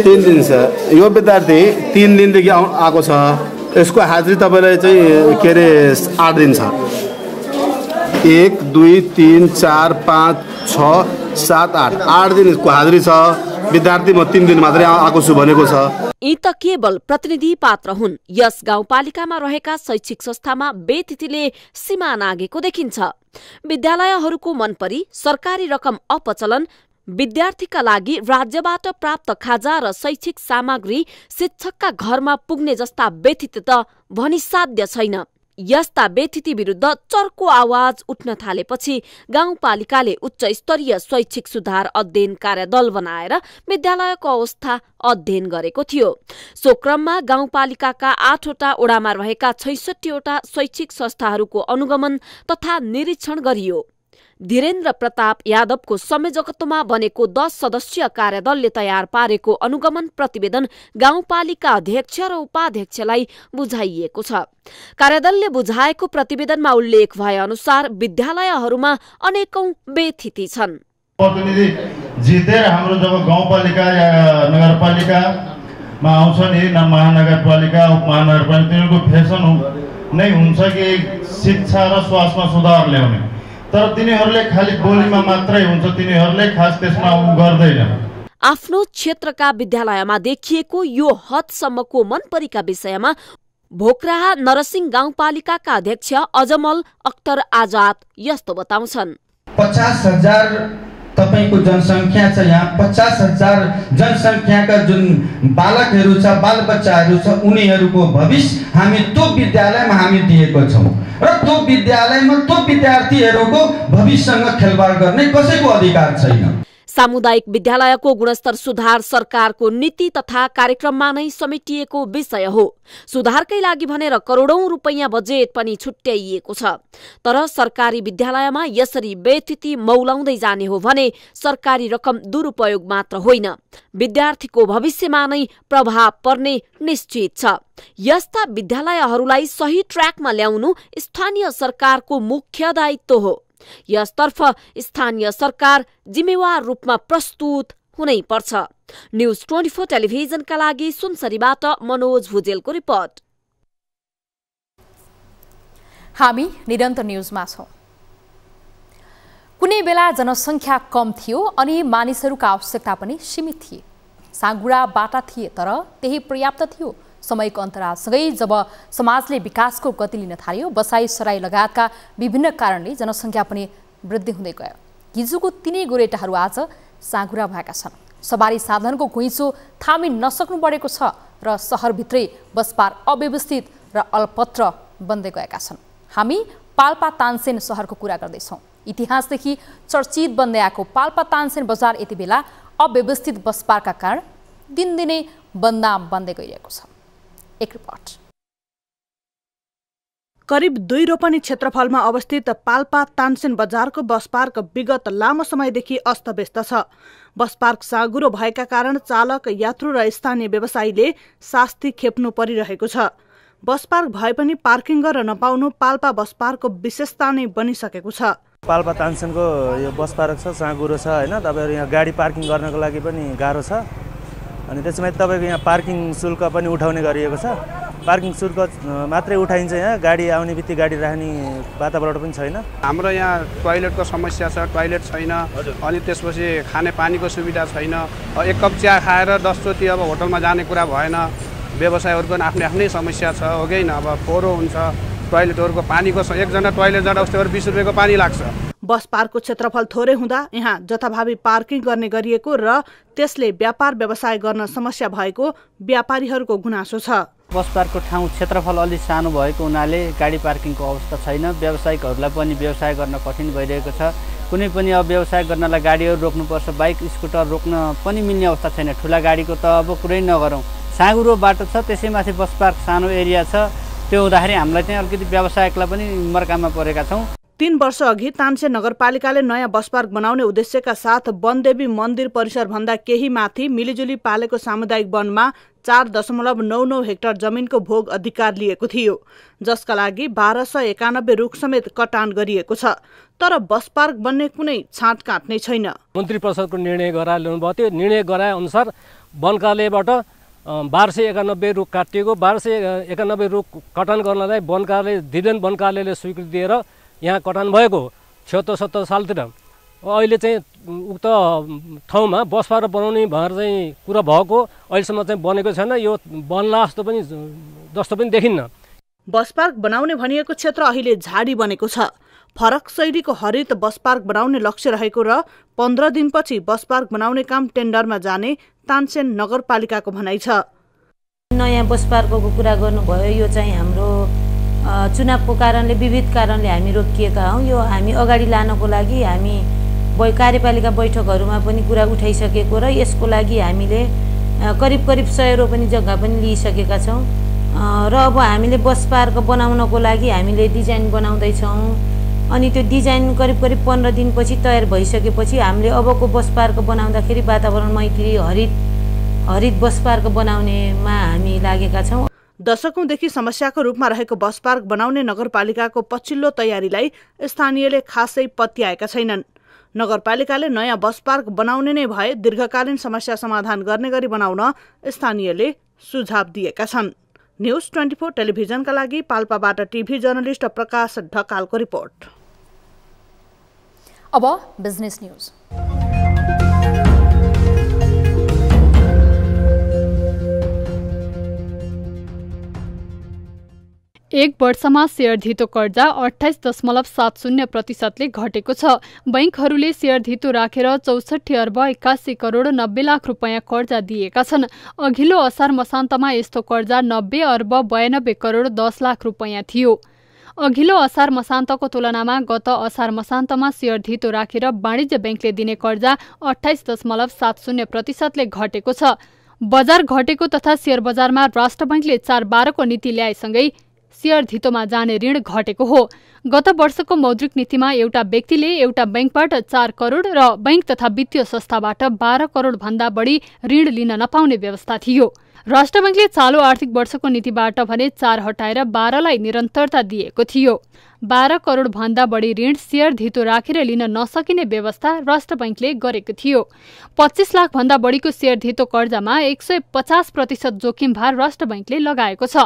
S16: 3 दिन से। यो विद्यार्थी 3 दिनदेखि आएको छ। यसको हाजिरी तपाईलाई चाहिँ के रे 8 दिन छ। 1 2 3 4 5 6 7 8 दिन यसको हाजिरी छ। विद्यार्थी म 3 दिन मात्रै आएको छु भनेको छ।
S14: यी त केवल प्रतिनिधि पात्र हुन्। यस गाउँपालिकामा रहेका शैक्षिक संस्थामा बेथितिले सीमा नागेको देखिन्छ। विद्यालयहरूको मनपरी सरकारी रकम अपचलन, विद्यार्थीका लागि राज्यबाट प्राप्त खाजा र शैक्षिक सामग्री शिक्षकका घरमा पुग्ने जस्ता बेथिति त भनिसाध्य छैन। यस्ता बेथिति विरुद्ध चर्को आवाज उठ्न थालेपछि गाउँपालिकाले उच्च स्तरीय शैक्षिक सुधार अध्ययन कार्यदल बनाएर विद्यालयको अवस्था अध्ययन गरेको थियो। सो क्रममा गाउँपालिकाका 8 वटा वडामा रहेका 66 वटा शैक्षिक संस्थाहरूको अनुगमन तथा निरीक्षण गरियो। धीरेन्द्र प्रताप यादवको संयोजकत्वमा बनेको 10 सदस्यीय कार्यदलले तयार पारेको अनुगमन प्रतिवेदन गाउँपालिका अध्यक्ष र उपाध्यक्षलाई बुझाइएको छ। कार्यदलले बुझाएको प्रतिवेदनमा उल्लेख भए अनुसार विद्यालयहरूमा अनेकौं बेथिति छन्।
S17: प्रतिनिधि जितेर हाम्रो जब गाउँपालिका या नगरपालिकामा आउँछ नि, महानगरपालिका उपमहानगरपालिका, तिनीहरूको फेसन नै हुन्छ कि शिक्षा र स्वास्थ्यमा सुधार ल्याउने, तर तिनीहरूले खाली बोलीमा मात्रै हुन्छ, तिनीहरूले खास त्यसमा गर्दैन।
S14: आफ्नो क्षेत्रका विद्यालयमा देखिएको यो हदसम्मको मनपरीका विषयमा भोक्राहा नरसिंह गाउँपालिकाका अध्यक्ष अजमल अख्तर आजाद यस्तो बताउँछन्।
S18: 50,000 तपाईको जनसङ्ख्या छ। यहाँ 50,000 जनसङ्ख्याका जुन बालकहरू छ, बालबच्चाहरू छ, उनीहरूको भविष्य हामी त्यो विद्यालयमा हामी दिएको छौँ र त्यो विद्यालयमा त्यो विद्यार्थीहरूको भविष्यसँग खेलवाड गर्ने कसैको अधिकार छैन।
S14: सामुदायिक विद्यालयको गुणस्तर सुधार सरकारको नीति तथा कार्यक्रममा नै समेटिएको विषय हो। सुधारकै लागि भनेर करोडौं रुपैयाँ बजेट पनि छुट्याइएको छ। तर सरकारी विद्यालयमा यसरी बेथिति मौलाउँदै जाने हो भने सरकारी रकम दुरुपयोग मात्र होइन, विद्यार्थीको भविष्यमा नै प्रभाव पर्ने निश्चित छ। यस्ता विद्यालयहरूलाई सही ट्र्याकमा ल्याउनु स्थानीय सरकारको मुख्य दायित्व हो। यसतर्फ स्थानीय सरकार जिम्मेवार रूपमा प्रस्तुत हुनै पर्छ। न्यूज 24 टेलिभिजनका लागि सुनसरीबाट मनोज भुजेलको रिपोर्ट।
S1: हामी निरन्तर न्यूजमा छौं। कुनै बेला जनसङ्ख्या कम थियो अनि मानिसहरूका आवश्यकता पनि सीमित थिए। साँगुरा बाटा थिए तर त्यही पर्याप्त थियो। समयको अन्तरालसँगै जब समाजले विकासको गति लिन थाल्यो, बसाई सराई लगायतका विभिन्न कारणले जनसङ्ख्या पनि वृद्धि हुँदै गयो। हिजोको तिनै गोरेटाहरू आज साँगुरा भएका छन्। सवारी साधनको घुइँचो थामिन नसक्नु बढेको छ र सहरभित्रै बसपार अव्यवस्थित र अल्पत्र बन्दै गएका छन्। हामी पाल्पा तानसेन सहरको कुरा गर्दैछौँ। इतिहासदेखि चर्चित बन्दै आएको पाल्पा तानसेन बजार यति बेला अव्यवस्थित बसपारका कारण दिनदिनै बदनाम बन्दै गइरहेको छ। एक रिपोर्ट।
S2: करिब 2 रोपनी क्षेत्रफलमा अवस्थित पाल्पा तानसेन बजारको बस पार्क विगत लामो समयदेखि अस्तव्यस्त छ। बस पार्क साँगुरो भएका कारण चालक, यात्रु र स्थानीय व्यवसायीले शास्ति खेप्नु परिरहेको छ। बस पार्क भए पनि पार्किङ गर्न नपाउनु पाल्पा बस पार्कको विशेषता नै बनिसकेको छ।
S19: पाल्पा तानसेनको यो बस पार्क छ, साँगुरो छ हैन। तपाईहरु यहाँ गाडी पार्किङ गर्नको लागि पनि गाह्रो छ। अनि त्यसमा तपाईको यहाँ पार्किङ शुल्क पनि उठाउने गरिएको छ। पार्किङ शुल्क मात्रै उठाइन्छ, यहाँ गाडी आउने बित्तिकै गाडी राख्ने वातावरण पनि छैन।
S20: हाम्रो यहाँ टोयलेटको समस्या छ, टोयलेट छैन। अनि त्यसपछि खाने पानीको सुविधा छैन। एक कप चिया खाएर 10 चोटि अब होटलमा जाने कुरा भएन। व्यवसायहरूको पनि आफ्नै आफ्नै समस्या छ, हो कि हैन। अब फोहोरो हुन्छ, टोयलेटहरूको पानीको एकजना टोयलेट जाँदा उस्तै 20 रुपैयाँको पानी लाग्छ।
S2: बस पार्कको क्षेत्रफल थोरै हुँदा यहाँ जथाभावी पार्किङ गर्ने गरिएको र त्यसले व्यापार व्यवसाय गर्न समस्या भएको व्यापारीहरूको गुनासो छ।
S21: बस पार्कको ठाउँ क्षेत्रफल अलि सानो भएको हुनाले गाडी पार्किङको अवस्था छैन। व्यावसायिकहरूलाई पनि व्यवसाय गर्न कठिन भइरहेको छ। कुनै पनि अब व्यवसाय गर्नलाई गाडीहरू रोक्नुपर्छ, बाइक स्कुटर रोक्न पनि मिल्ने अवस्था छैन। ठुला गाडीको त अब कुरै नगरौँ। साँगुरो बाटो छ, त्यसैमाथि बस पार्क सानो एरिया छ। त्यो हुँदाखेरि हामीलाई चाहिँ अलिकति व्यवसायिकलाई पनि मर्कामा परेका छौँ।
S2: 3 वर्ष अघि तानसेन नगरपालिकाले नयाँ बस पार्क बनाउने उद्देश्यका साथ वनदेवी मन्दिर परिसर भन्दा केही माथि मिलिजुली पालेको सामुदायिक वनमा 4.99 हेक्टर जमिनको भोग अधिकार लिएको थियो, जसका लागि 1291 रुख समेत कटान गरिएको छ। तर बस पार्क बन्ने कुनै छाँटकाँट नै छैन।
S8: मन्त्री परिषदको निर्णय गराएर ल्याउनुभयो। त्यो निर्णय गराए अनुसार वन कार्यालयबाट 1291 रुख काटिएको। 1291 रुख कटान गर्नलाई वन कार्यालय दिलेन वन कार्यालयले स्वीकृति दिएर यहाँ कटान भएको 76-77 सालतिर। अहिले चाहिँ उक्त ठाउँमा बस पार्क बनाउने भनेर चाहिँ कुरा भएको अहिलेसम्म चाहिँ बनेको छैन। यो बनला जस्तो पनि देखिन्न।
S2: बस पार्क बनाउने भनिएको क्षेत्र अहिले झाडी बनेको छ। फरक शैलीको हरित बस पार्क बनाउने लक्ष्य रहेको र 15 दिनपछि बस पार्क बनाउने काम टेन्डरमा जाने तानसेन नगरपालिकाको भनाइ छ।
S22: नयाँ बस पार्कको कुरा गर्नुभयो। यो चाहिँ हाम्रो चुनावको कारणले, विविध कारणले हामी रोकिएका हौँ। यो हामी अगाडि लानको लागि हामी कार्यपालिका बैठकहरूमा पनि कुरा उठाइसकेको र यसको लागि हामीले करिब 100 रोपनी जग्गा पनि लिइसकेका छौँ। र अब हामीले बस पार्क बनाउनको लागि हामीले डिजाइन बनाउँदैछौँ। अनि त्यो डिजाइन करिब 15 दिनपछि तयार भइसकेपछि हामीले अबको बस पार्क बनाउँदाखेरि वातावरण मैत्री हरित बस पार्क बनाउनेमा हामी लागेका छौँ।
S2: दशकौंदेखि समस्याको रूपमा रहेको बस पार्क बनाउने नगरपालिकाको पछिल्लो तयारीलाई स्थानीयले खासै पत्याएका छैनन्। नगरपालिकाले नयाँ बस पार्क बनाउने नै भए दीर्घकालीन समस्या समाधान गर्ने गरी बनाउन स्थानीयले सुझाव दिएका छन्। न्यूज 24 टेलिभिजनका लागि पाल्पाबाट टिभी जर्नलिस्ट प्रकाश ढकालको रिपोर्ट।
S1: अब बिजनेस न्यूज।
S11: एक वर्षमा शेयर धितो कर्जा 28.70% घटेको छ। बैंकहरूले शेयर धितो राखेर 64 अर्ब 81 करोड 90 लाख रुपैयाँ कर्जा दिएका छन्। अघिल्लो असार मसान्तमा यस्तो कर्जा 90 अर्ब 92 करोड 10 लाख रुपैयाँ थियो। अघिल्लो असार मसान्तको तुलनामा गत असार मसान्तमा शेयर धितो राखेर वाणिज्य बैंकले दिने कर्जा 28.70% घटेको छ। बजार घटेको तथा शेयर बजारमा राष्ट्र बैंकले 4/12 को नीति ल्याएसँगै शेयर धितोमा जाने ऋण घटेको हो। गत वर्षको मौद्रिक नीतिमा एउटा व्यक्तिले एउटा बैंकबाट 4 करोड र बैंक तथा वित्तीय संस्थाबाट 12 करोड भन्दा बढी ऋण लिन नपाउने व्यवस्था थियो। राष्ट्र बैंकले चालू आर्थिक वर्षको नीतिबाट भने 4 हटाएर 12 लाई निरन्तरता दिएको थियो। 12 करोड भन्दा बढी ऋण शेयर धितो राखेर लिन नसकिने व्यवस्था राष्ट्र बैंकले गरेको थियो। 25 लाख भन्दा बढीको शेयर धितो कर्जामा 150% जोखिम भार राष्ट्र बैंकले लगाएको छ।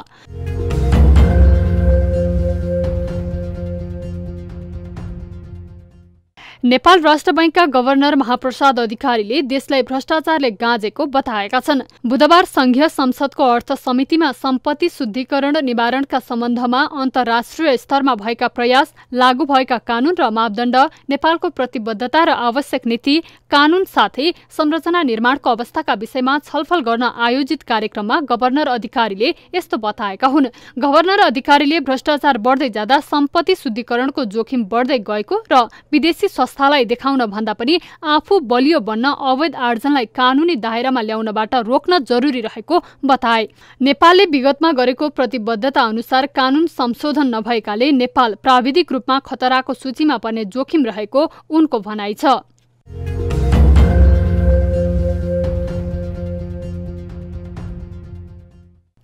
S11: नेपाल राष्ट्र बैंकका गभर्नर महाप्रसाद अधिकारीले देशलाई भ्रष्टाचारले गाँजेको बताएका छन्। बुधबार संघीय संसदको अर्थ समितिमा सम्पत्ति शुद्धिकरण निवारणका सम्बन्धमा अन्तर्राष्ट्रिय स्तरमा भएका प्रयास, लागू भएका कानून र मापदण्ड, नेपालको प्रतिबद्धता र आवश्यक नीति, कानून साथै संरचना निर्माणको अवस्थाका विषयमा छलफल गर्न आयोजित कार्यक्रममा गभर्नर अधिकारीले यस्तो बताएका हुन्। गभर्नर अधिकारीले भ्रष्टाचार बढ्दै जाँदा सम्पत्ति शुद्धिकरणको जोखिम बढ्दै गएको र विदेशी संस्थालाई देखाउन भन्दा पनि आफू बलियो बन्न अवैध आर्जनलाई कानूनी दायरामा ल्याउनबाट रोक्न जरुरी रहेको बताए। नेपालले विगतमा गरेको प्रतिबद्धता अनुसार कानून संशोधन नभएकाले नेपाल प्राविधिक रूपमा खतराको सूचीमा पर्ने जोखिम रहेको उनको भनाइ छ।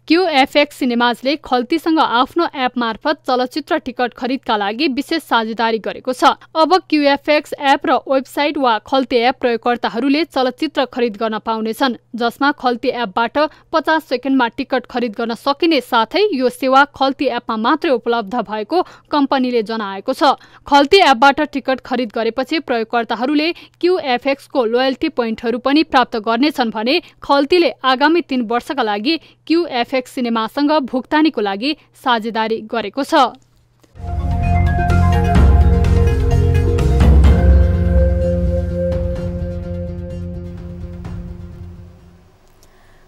S11: QFX सिनेमाजले खल्तीसँग आफ्नो एप मार्फत चलचित्र टिकट खरिदका लागि विशेष साझेदारी गरेको छ। अब QFX एप र वेबसाइट वा खल्ती एप प्रयोगकर्ताहरूले चलचित्र खरिद गर्न पाउनेछन्, जसमा खल्ती एपबाट 50 सेकेन्डमा टिकट खरिद गर्न सकिने साथै यो सेवा खल्ती एपमा मात्रै उपलब्ध भएको कम्पनीले जनाएको छ। खल्ती एपबाट टिकट खरिद गरेपछि प्रयोगकर्ताहरूले QFX को लोयल्टी पोइन्टहरू पनि प्राप्त गर्नेछन् भने खल्तीले आगामी 3 वर्षका लागि QFX सिनेमासँग भुक्तानीको लागि साझेदारी गरेको छ।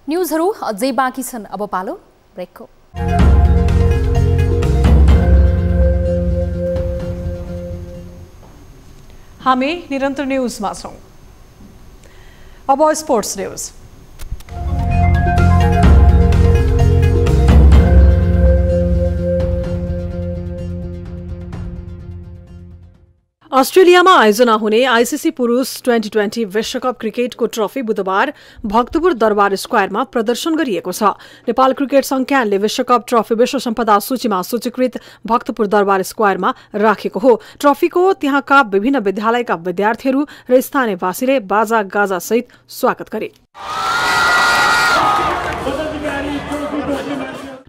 S1: न्यूजहरू अझै बाँकी छन्, अब पालो ब्रेकको।
S2: हामी निरन्तर न्यूजमा छौं। अब स्पोर्ट्स न्यूज। अस्ट्रेलियामा आयोजना हुने आईसीसी पुरुष 2020 विश्वकप क्रिकेटको ट्रफी बुधबार भक्तपुर दरबार स्क्वायरमा प्रदर्शन गरिएको छ। नेपाल क्रिकेट संज्ञानले विश्वकप ट्रफी विश्व सम्पदा सूचीमा सूचीकृत भक्तपुर दरबार स्क्वायरमा राखेको हो। ट्रफीको त्यहाँका विभिन्न विद्यालयका विद्यार्थीहरू र स्थानीयवासीले बाजा गाजा सहित स्वागत गरे।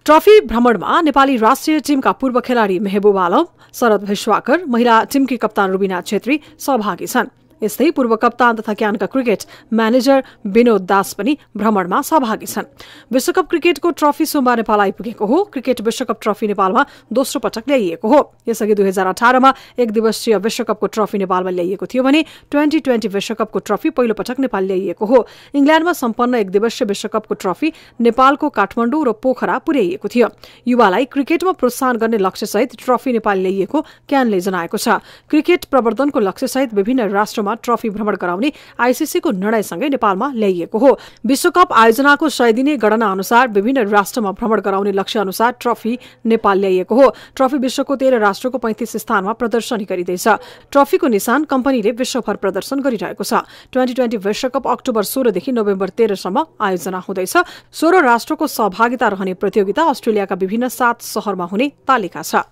S2: ट्रफी भ्रमणमा नेपाली राष्ट्रिय टीमका पूर्व खेलाडी मेहबुब आलम, शरद भैश्वाकर, महिला टीमकी कप्तान रुबिना छेत्री सहभागी छन्। यस्तै पूर्व कप्तान तथा क्यानका क्रिकेट म्यानेजर विनोद दास पनि भ्रमणमा सहभागी छन्। विश्वकप क्रिकेटको ट्रफी सोमबार नेपाल आइपुगेको हो। क्रिकेट विश्वकप ट्रफी नेपालमा दोस्रो पटक ल्याइएको हो। यसअघि 2018 मा एक दिवसीय विश्वकपको ट्रफी नेपालमा ल्याइएको थियो भने 2020 विश्वकपको ट्रफी पहिलो पटक नेपाल ल्याइएको हो। इङ्ल्यान्डमा सम्पन्न एक दिवसीय विश्वकपको ट्रफी नेपालको काठमाडौँ र पोखरा पुर्याइएको थियो। युवालाई क्रिकेटमा प्रोत्साहन गर्ने लक्ष्यसहित ट्रफी नेपाल ल्याइएको क्यानले जनाएको छ। क्रिकेट प्रवर्धनको लक्ष्यसहित विभिन्न राष्ट्रमा ट्रफी भ्रमण गराउने आईसीसीको निर्णयसँगै नेपालमा ल्याइएको हो। विश्वकप आयोजनाको 100 दिने गणना अनुसार विभिन्न राष्ट्रमा भ्रमण गराउने लक्ष्य अनुसार ट्रफी नेपाल ल्याइएको हो। ट्रफी विश्वको 13 राष्ट्रको 35 स्थानमा प्रदर्शनी गरिँदैछ। ट्रफीको निशान कम्पनीले विश्वभर प्रदर्शन गरिरहेको छ। 2020 विश्वकप अक्टोबर 16 देखि नोभेम्बर 13 सम्म आयोजना हुँदैछ। 16 राष्ट्रको सहभागिता रहने प्रतियोगिता अस्ट्रेलियाका विभिन्न 7 शहरमा हुने तालिका छ।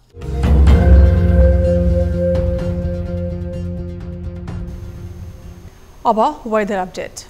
S2: अब वेदर अपडेट।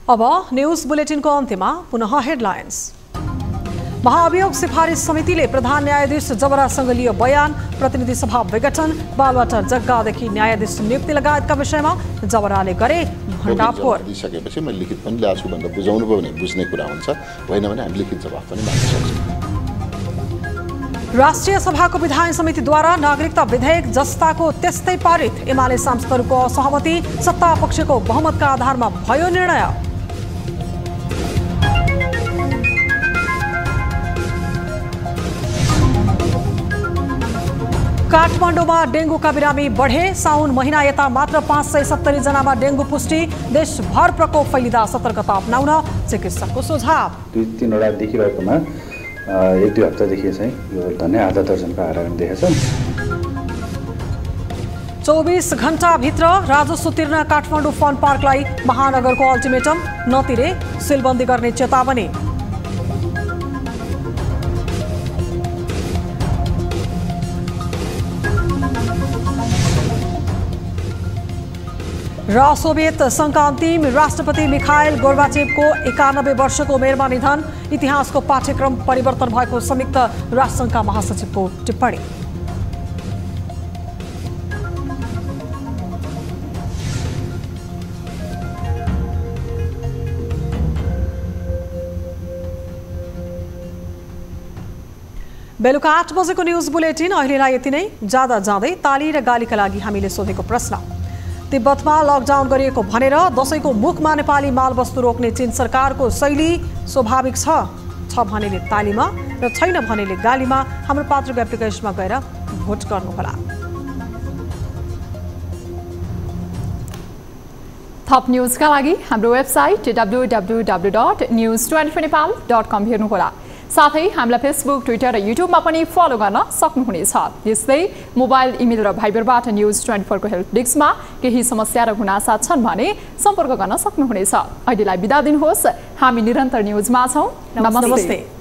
S2: अब न्यूज बुलेटिनको अन्त्यमा पुनः हेडलाइन्स। महाअभियोग सिफारिस समितिले प्रधान न्यायाधीश जबरासँग लियो बयान। प्रतिनिधि सभा विघटन, बालवाटार जग्गादेखि न्यायाधीश नियुक्ति लगायतका विषयमा जबराले गरे भण्डाफोर।
S5: दिइसकेपछि मैले लिखित पनि ल्याएको छु भनेर बुझाउनु भयो भने बुझ्ने कुरा हुन्छ, होइन भने हामी लिखित जवाफ पनि माग्न सक्छौँ।
S2: राष्ट्रिय सभाको विधायन समितिद्वारा नागरिकता विधेयक जस्ताको त्यस्तै पारित। एमाले सांसदहरूको असहमति, सत्ता पक्षको बहुमतका आधारमा भयो निर्णय। काठमाडौँमा डेङ्गुका बिरामी बढे। साउन महिना यता मात्र 570 जनामा डेङ्गु पुष्टि। देशभर प्रकोप फैलिँदा सतर्कता अपनाउन चिकित्सकको सुझाव।
S3: 2-3 वटा देखिरहेकोमा 1-2 हप्तादेखि चाहिँ यो धन्य आधा दर्जनको आराम देखेछौँ।
S2: 24 घण्टाभित्र राजस्व तिर्न काठमाडौँ फन पार्कलाई महानगरको अल्टिमेटम। नतिरे सिलबन्दी गर्ने चेतावनी। र सोभियत सङ्घका अन्तिम राष्ट्रपति मिखाइल गोर्बाचेभको 91 वर्षको उमेरमा निधन। इतिहासको पाठ्यक्रम परिवर्तन भएको संयुक्त राष्ट्रसङ्घका महासचिवको टिप्पणी। बेलुका 8 बजेको न्युज बुलेटिन अहिलेलाई यति नै। जाँदा जाँदै ताली र गालीका लागि हामीले सोधेको प्रश्न। तिब्बतमा लकडाउन गरिएको भनेर दशैंको मुखमा नेपाली मालवस्तु रोक्ने चीन सरकारको शैली स्वाभाविक छ भनेले तालीमा र छैन भनेले गालीमा। हाम्रो पात्रको एप्लिकेसनमा गएर भोट गर्नुहोला।
S1: थप न्युजका लागि हाम्रो वेबसाइट www.news24nepal.com हेर्नुहोला। साथै हामीलाई फेसबुक, ट्विटर र युट्युबमा पनि फलो गर्न सक्नुहुनेछ। यस्तै मोबाइल, इमेल र भाइबरबाट न्युज24 को हेल्प डेस्कमा केही समस्या र गुनासा छन् भने सम्पर्क गर्न सक्नुहुनेछ। अहिलेलाई बिदा दिनुहोस्। हामी निरन्तर न्युजमा छौँ। नमस्ते।